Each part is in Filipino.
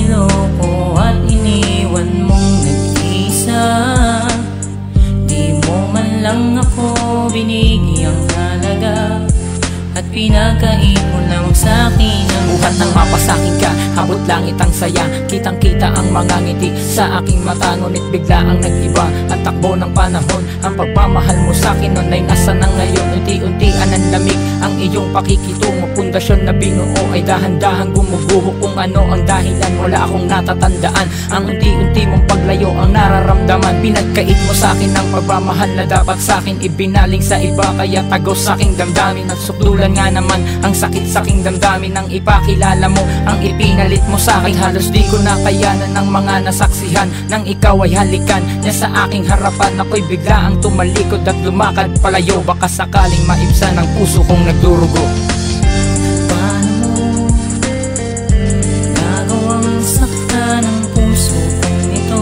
niloko at iniwan mong nag-isa. Di mo man lang ako binigyang halaga at pinagkait mo lang sa'kin ang buhat ng mapasakin ka, abot langit ang saya. Kitang kita ang mga ngiti sa aking mata, ngunit bigla ang nag-iba at takbo ng panahon. Ang pagmamahal mo sa'kin noon ay nasa na ngayon. Unti-untian ang lamig ang iyong pakikitungo. Pundasyon na binuo ay dahan-dahan gumuguho. Kung ano ang dahilan, wala akong natatandaan. Ang unti-unti mong paglayo ang nararamdaman. Pinagkait mo sa'kin ang pagmamahal na dapat sa'kin ibinaling sa iba, kaya tagos sa'king damdamin at suklulan nga naman ang sakit sa'king damdamin. Nang ipakilala mo ang ipinalit mo sa'kin, halos di ko na kayanan ng mga nasaksihan. Nang ikaw ay halikan niya sa aking harapan, ako'y bigla ang tumalikod at lumakad palayo. Baka sakaling maibsan ang puso kong nagdurugo. Paano mo nagawang saktan ang puso kong ito?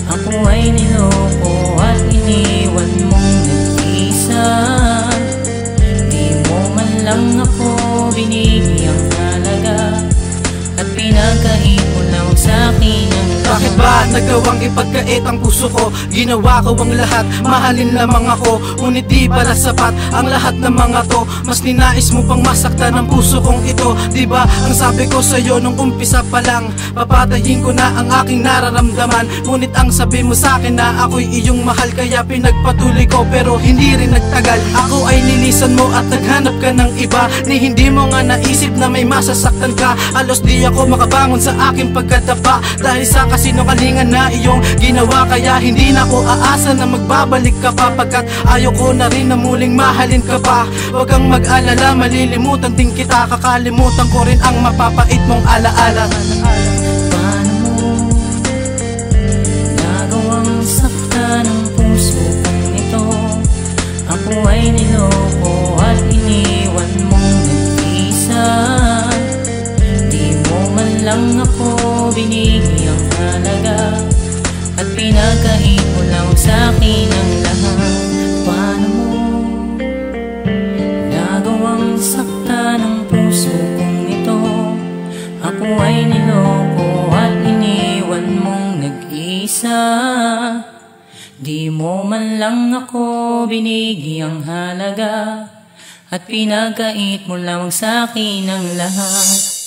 Ako ay niloko at iniwan mong nag-isa. Di mo man lang ako binigyang halaga at pinagkait mo lang sa'kin ang lahat. Bakit ba nagawang ipagkait ang puso ko? Ginawa ko ang lahat, mahalin lamang ako, ngunit di pala sapat ang lahat ng mga to. Mas ninais mo pang masaktan ang puso kong ito. Diba ang sabi ko sa'yo nung umpisa pa lang, papatayin ko na ang aking nararamdaman. Ngunit ang sabi mo sa'kin na ako'y iyong mahal, kaya pinagpatuloy ko pero hindi rin nagtagal. Ako ay nilisan mo at naghanap ka ng iba, ni hindi mo nga naisip na may masasaktan ka. Halos di ako makabangon sa aking pagkatapa dahil sa kasinungalingan na iyong ginawa. Kaya hindi na ako aasa na magbabalik ka pa, pagkat ayoko na rin na muling mahalin ka pa. Huwag kang mag-alala, malilimutan din kita, kakalimutan ko rin ang mapapait mong alaala. Paano mo nagawang saktan ang puso kong ito? Ako ay niloko at iniwan mong nag-isa. Di mo man lang ako binigyang halaga at pinagkait mo lang sa'kin ang lahat. Paano mo nagawang saktan ang puso kong ito? Ako ay niloko at iniwan mong nag-isa. Di mo man lang ako binigyang halaga at pinagkait mo lang sa'kin ang lahat.